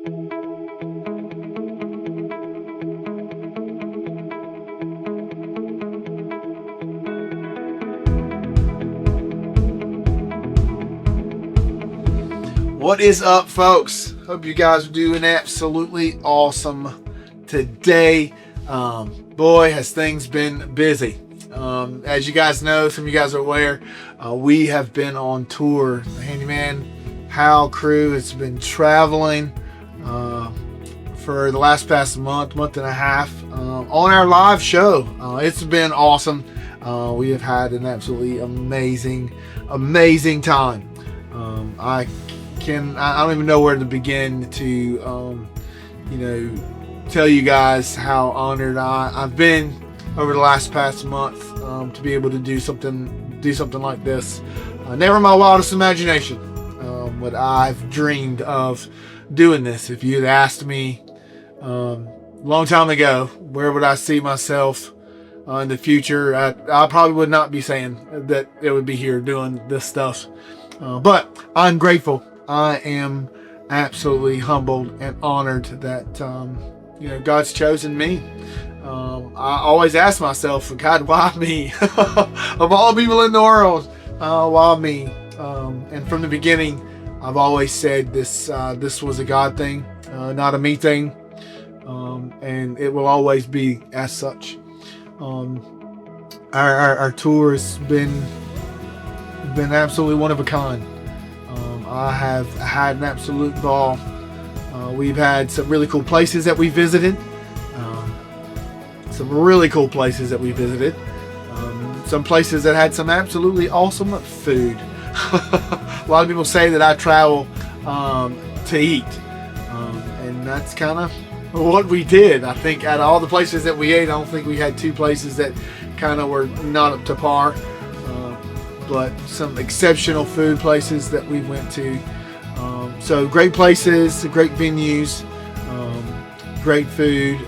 What is up, folks? Hope you guys are doing absolutely awesome today. Boy, has things been busy. As you guys know, some of you guys are aware, we have been on tour. The Handyman Hal Crew has been traveling for the past month and a half on our live show. It's been awesome. We have had an absolutely amazing time. I don't even know where to begin to, tell you guys how honored I've been over the past month to be able to do something like this. Never in my wildest imagination would I've dreamed of doing this. If you'd asked me a long time ago, where would I see myself in the future, I probably would not be saying that it would be here doing this stuff. But I'm grateful. I am absolutely humbled and honored that God's chosen me. I always ask myself, God, why me? Of all people in the world, why me? And from the beginning, I've always said this was a God thing, not a me thing, and it will always be as such. Our tour has been absolutely one of a kind. I have had an absolute ball. We've had some really cool places that we visited. Some places that had some absolutely awesome food. A lot of people say that I travel to eat. And that's kind of what we did. I think out of all the places that we ate, I don't think we had two places that kind of were not up to par. But some exceptional food places that we went to. So great places, great venues, great food,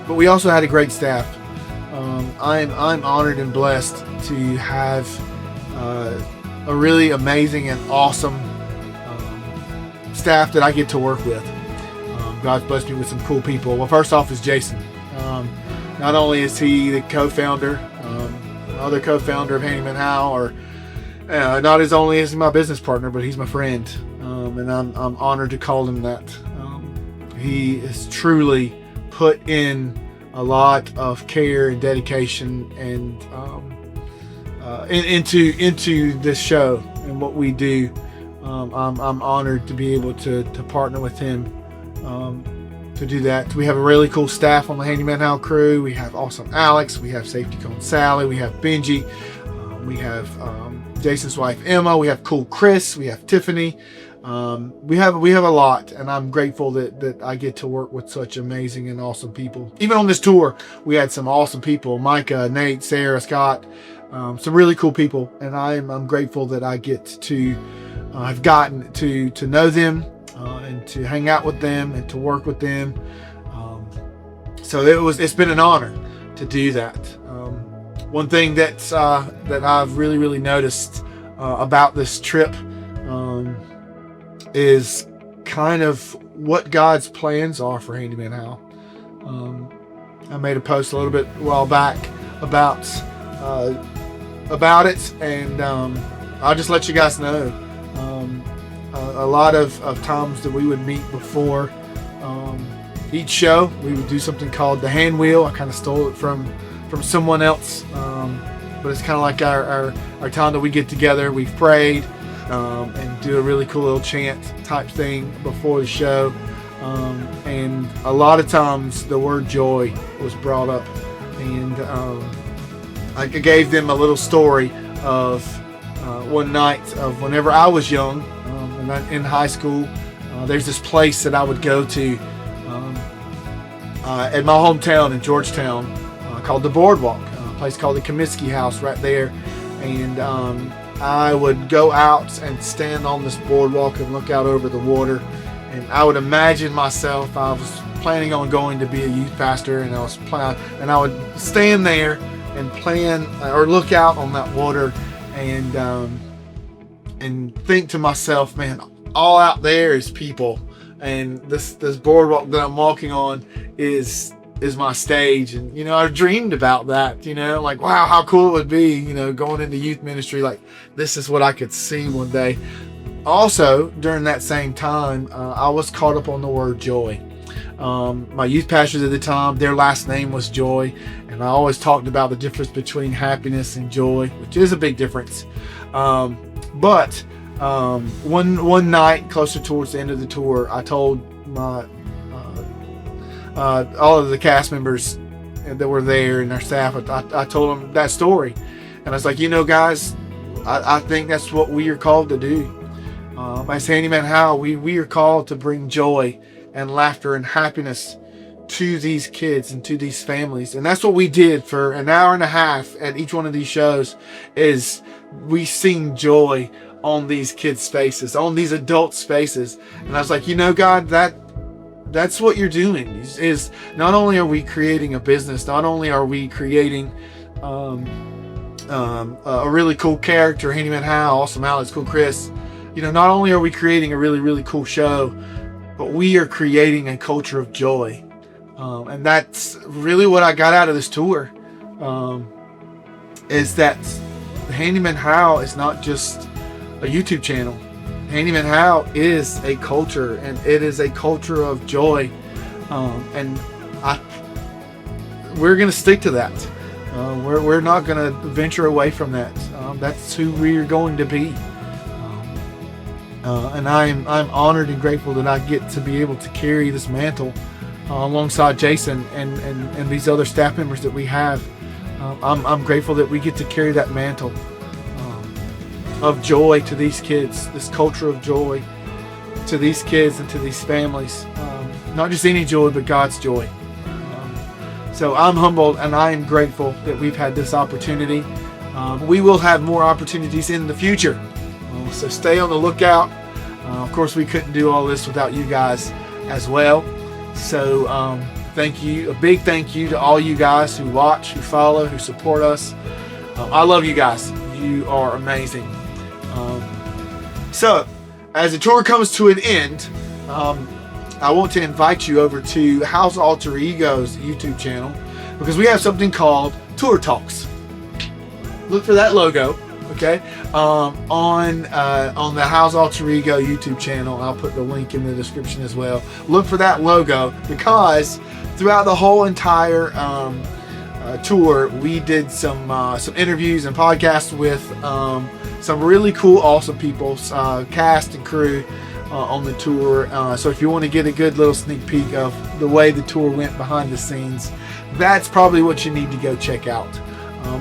but we also had a great staff. I'm honored and blessed to have a really amazing and awesome staff that I get to work with. God's blessed me with some cool people. Well, first off is Jason. Not only is he the co-founder, other co-founder of Handyman Hal, or not as only as my business partner, but he's my friend, and I'm honored to call him that. He has truly put in a lot of care and dedication and into this show and what we do. I'm honored to be able to partner with him to do that. We have a really cool staff on the Handyman Hal Crew. We have awesome Alex, we have Safety Cone Sally, we have Benji, we have Jason's wife Emma, we have cool Chris, we have Tiffany. We have a lot, and I'm grateful that I get to work with such amazing and awesome people. Even on this tour, we had some awesome people: Micah, Nate, Sarah, Scott, some really cool people, and I'm grateful that I get to I've gotten to know them and to hang out with them and to work with them. So it's been an honor to do that. One thing that I've really noticed about this trip is kind of what God's plans are for Handyman Hal. I made a post a little bit a while back about it, and I'll just let you guys know. A lot of times that we would meet before each show, we would do something called the hand wheel. I kind of stole it from someone else, but it's kind of like our time that we get together. We've prayed and do a really cool little chant type thing before the show, and a lot of times the word joy was brought up, and I gave them a little story of one night of whenever I was young, and in high school. There's this place that I would go to at my hometown in Georgetown called the Boardwalk, a place called the Comiskey House right there, and I would go out and stand on this boardwalk and look out over the water, and I would imagine myself, I was planning on going to be a youth pastor, and I would stand there and plan or look out on that water and think to myself, man, all out there is people, and this boardwalk that I'm walking on is my stage. And I dreamed about that, like, wow, how cool it would be, going into youth ministry, like this is what I could see one day. Also, during that same time, I was caught up on the word joy. My youth pastors at the time, their last name was Joy, and I always talked about the difference between happiness and joy, which is a big difference. But one night, closer towards the end of the tour, I told my all of the cast members that were there and their staff, I told them that story, and I was like, guys, I think that's what we are called to do. As Handyman Hal, we are called to bring joy and laughter and happiness to these kids and to these families. And that's what we did for an hour and a half at each one of these shows, is we sing joy on these kids' faces, on these adults' faces. And I was like, God, that's what you're doing, is not only are we creating a business, not only are we creating a really cool character, Handyman Hal, Awesome Alex, Cool Chris, not only are we creating a really, really cool show, but we are creating a culture of joy. And that's really what I got out of this tour, is that Handyman Hal is not just a YouTube channel. Handyman Hal is a culture, and it is a culture of joy. And we're going to stick to that. We're not going to venture away from that. That's who we're going to be. And I'm honored and grateful that I get to be able to carry this mantle alongside Jason and these other staff members that we have. I'm grateful that we get to carry that mantle of joy to these kids, this culture of joy to these kids and to these families. Not just any joy, but God's joy. So I'm humbled and I am grateful that we've had this opportunity. We will have more opportunities in the future. So stay on the lookout. Of course, we couldn't do all this without you guys as well. So thank you. A big thank you to all you guys who watch, who follow, who support us. I love you guys. You are amazing. So as the tour comes to an end, I want to invite you over to Hal's Alter Ego's YouTube channel, because we have something called Tour Talks. Look for that logo. Okay, on the Hal's Alter Ego YouTube channel. I'll put the link in the description as well. Look for that logo, because throughout the whole entire tour, we did some interviews and podcasts with some really cool, awesome people, cast and crew on the tour. So if you want to get a good little sneak peek of the way the tour went behind the scenes, that's probably what you need to go check out.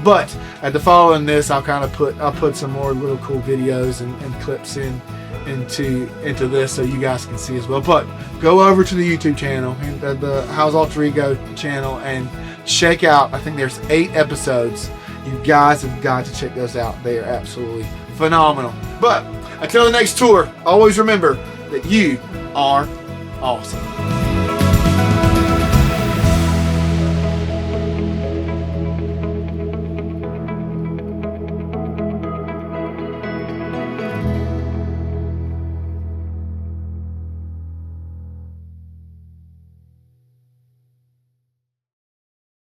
But at the following this, I'll put some more little cool videos and clips into this, so you guys can see as well. But go over to the YouTube channel, the Hal's Alter Ego channel, and check out. I think there's 8 episodes. You guys have got to check those out. They are absolutely phenomenal. But until the next tour, always remember that you are awesome.